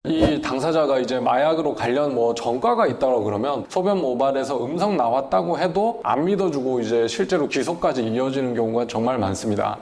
이 당사자가 이제 마약으로 관련 전과가 있다고 그러면 소변 모발에서 음성 나왔다고 해도 안 믿어주고 이제 실제로 기소까지 이어지는 경우가 정말 많습니다.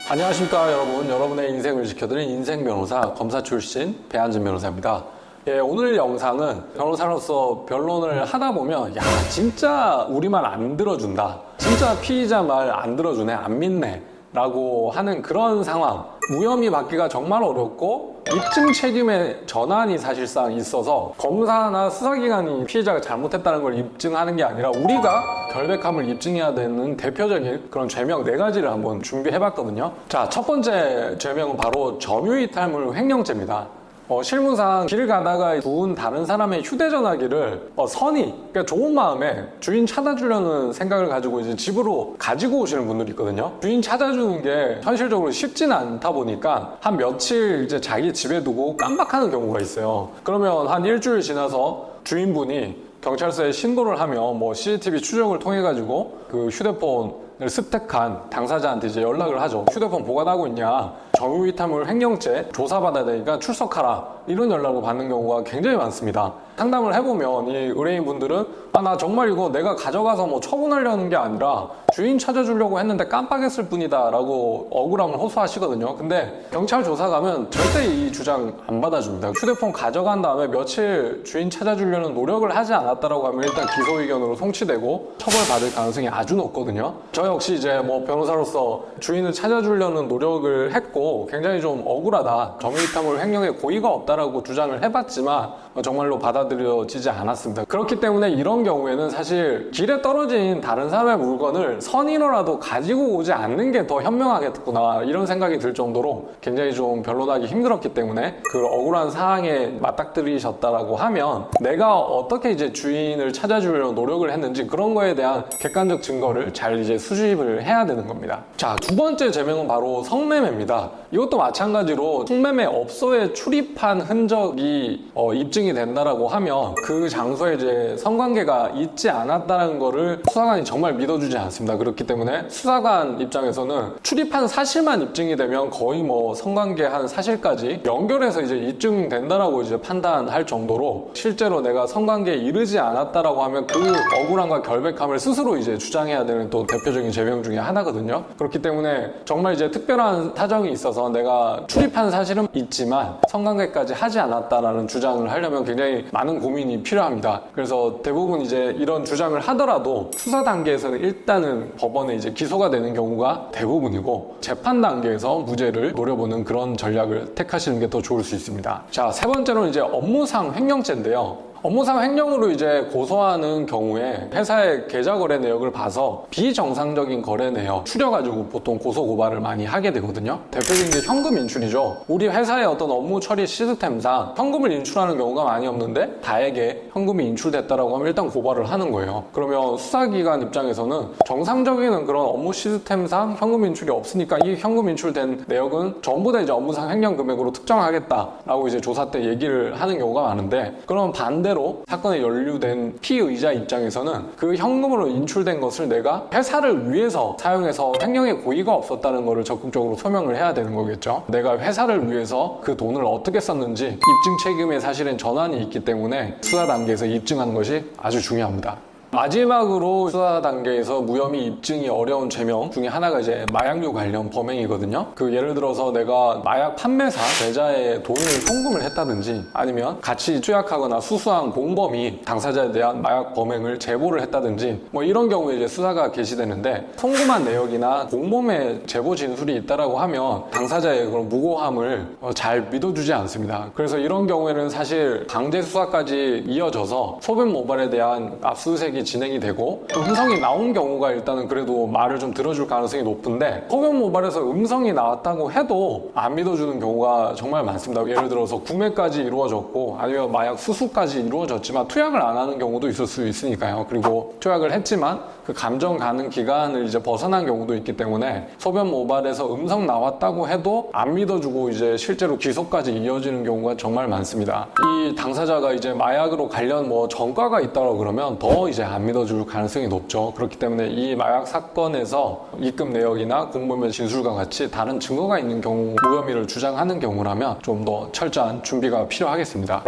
안녕하십니까 여러분. 여러분의 인생을 지켜드리는 인생 변호사 검사 출신 배한진 변호사입니다. 예, 오늘 영상은 변호사로서 변론을 하다 보면 야 진짜 우리 말 안 들어준다, 진짜 피의자 말 안 들어주네, 안 믿네 라고 하는 그런 상황, 무혐의 받기가 정말 어렵고 입증 책임의 전환이 사실상 있어서 검사나 수사기관이 피해자가 잘못했다는 걸 입증하는 게 아니라 우리가 결백함을 입증해야 되는 대표적인 그런 죄명 4가지를 한번 준비해봤거든요. 자, 첫 번째 죄명은 바로 점유이탈물 횡령죄입니다. 실무상 길 가다가 부은 다른 사람의 휴대전화기를 선의, 그러니까 좋은 마음에 주인 찾아주려는 생각을 가지고 이제 집으로 가지고 오시는 분들이 있거든요. 주인 찾아주는 게 현실적으로 쉽지는 않다 보니까 한 며칠 이제 자기 집에 두고 깜박하는 경우가 있어요. 그러면 한 일주일 지나서 주인분이 경찰서에 신고를 하면 CCTV 추적을 통해 가지고 그 휴대폰을 습득한 당사자한테 이제 연락을 하죠. 휴대폰 보관하고 있냐, 점유이탈물 횡령죄 조사받아야 되니까 출석하라, 이런 연락을 받는 경우가 굉장히 많습니다. 상담을 해보면 이 의뢰인분들은 나 정말 이거 내가 가져가서 처분하려는 게 아니라 주인 찾아주려고 했는데 깜빡했을 뿐이다 라고 억울함을 호소하시거든요. 근데 경찰 조사 가면 절대 이 주장 안 받아줍니다. 휴대폰 가져간 다음에 며칠 주인 찾아주려는 노력을 하지 않았다라고 하면 일단 기소 의견으로 송치되고 처벌받을 가능성이 아주 높거든요. 저 역시 이제 변호사로서 주인을 찾아주려는 노력을 했고 굉장히 좀 억울하다, 점유이탈물 횡령에 고의가 없다라고 주장을 해봤지만 정말로 받아들여지지 않았습니다. 그렇기 때문에 이런 경우에는 사실 길에 떨어진 다른 사람의 물건을 선의로라도 가지고 오지 않는 게 더 현명하겠구나, 이런 생각이 들 정도로 굉장히 좀 변론하기 힘들었기 때문에 그 억울한 사항에 맞닥뜨리셨다라고 하면 내가 어떻게 이제 주인을 찾아주려는 노력을 했는지 그런 거에 대한 객관적 증거를 잘 이제 수집을 해야 되는 겁니다. 자, 두 번째 죄명은 바로 성매매입니다. 이것도 마찬가지로 성매매 업소에 출입한 흔적이 입증이 된다라고 하면 그 장소에 이제 성관계가 있지 않았다는 거를 수사관이 정말 믿어주지 않습니다. 그렇기 때문에 수사관 입장에서는 출입한 사실만 입증이 되면 거의 성관계한 사실까지 연결해서 이제 입증된다라고 이제 판단할 정도로 실제로 내가 성관계에 이르지 않았다라고 하면 그 억울함과 결백함을 스스로 이제 주장해야 되는 또 대표적인 죄명 중에 하나거든요. 그렇기 때문에 정말 이제 특별한 사정이 있어서 내가 출입한 사실은 있지만 성관계까지 하지 않았다라는 주장을 하려면 굉장히 많은 고민이 필요합니다. 그래서 대부분 이제 이런 주장을 하더라도 수사 단계에서는 일단은 법원에 이제 기소가 되는 경우가 대부분이고 재판 단계에서 무죄를 노려보는 그런 전략을 택하시는 게 더 좋을 수 있습니다. 자, 세 번째로는 이제 업무상 횡령죄인데요. 업무상 횡령으로 이제 고소하는 경우에 회사의 계좌 거래 내역을 봐서 비정상적인 거래 내역 추려가지고 보통 고소 고발을 많이 하게 되거든요. 대표적인 게 현금 인출이죠. 우리 회사의 어떤 업무 처리 시스템상 현금을 인출하는 경우가 많이 없는데 다에게 현금이 인출됐다라고 하면 일단 고발을 하는 거예요. 그러면 수사기관 입장에서는 정상적인 그런 업무 시스템상 현금 인출이 없으니까 이 현금 인출된 내역은 전부 다 이제 업무상 횡령 금액으로 특정하겠다라고 이제 조사 때 얘기를 하는 경우가 많은데, 그럼 반대로 사건에 연루된 피의자 입장에서는 그 현금으로 인출된 것을 내가 회사를 위해서 사용해서 횡령에 고의가 없었다는 것을 적극적으로 소명을 해야 되는 거겠죠. 내가 회사를 위해서 그 돈을 어떻게 썼는지 입증 책임의 사실은 전환이 있기 때문에 수사 단계에서 입증하는 것이 아주 중요합니다. 마지막으로 수사 단계에서 무혐의 입증이 어려운 죄명 중에 하나가 이제 마약류 관련 범행이거든요. 예를 들어서 내가 마약 판매사 계좌에 돈을 송금을 했다든지 아니면 같이 투약하거나 수수한 공범이 당사자에 대한 마약 범행을 제보를 했다든지 이런 경우에 이제 수사가 개시되는데, 송금한 내역이나 공범의 제보 진술이 있다라고 하면 당사자의 그런 무고함을 잘 믿어주지 않습니다. 그래서 이런 경우에는 사실 강제 수사까지 이어져서 소변 모발에 대한 압수수색이 진행이 되고 음성이 나온 경우가 일단은 그래도 말을 좀 들어줄 가능성이 높은데, 소변 모발에서 음성이 나왔다고 해도 안 믿어주는 경우가 정말 많습니다. 예를 들어서 구매까지 이루어졌고 아니면 마약 수수까지 이루어졌지만 투약을 안 하는 경우도 있을 수 있으니까요. 그리고 투약을 했지만 그 감정 가는 기간을 이제 벗어난 경우도 있기 때문에 소변 모발에서 음성 나왔다고 해도 안 믿어주고 이제 실제로 기소까지 이어지는 경우가 정말 많습니다. 이 당사자가 이제 마약으로 관련 뭐 전과가 있다고 그러면 더 이제 안 믿어줄 가능성이 높죠. 그렇기 때문에 이 마약 사건에서 입금 내역이나 공범의 진술과 같이 다른 증거가 있는 경우 무혐의를 주장하는 경우라면 좀 더 철저한 준비가 필요하겠습니다.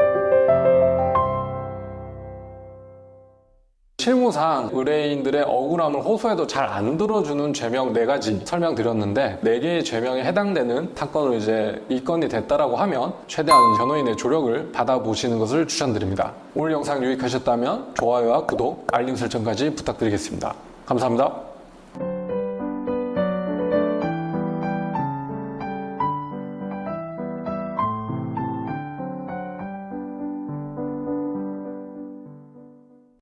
실무상 의뢰인들의 억울함을 호소해도 잘 안 들어주는 죄명 4가지 설명드렸는데 4개의 죄명에 해당되는 사건으로 이제 입건이 됐다라고 하면 최대한 변호인의 조력을 받아보시는 것을 추천드립니다. 오늘 영상 유익하셨다면 좋아요와 구독, 알림 설정까지 부탁드리겠습니다. 감사합니다.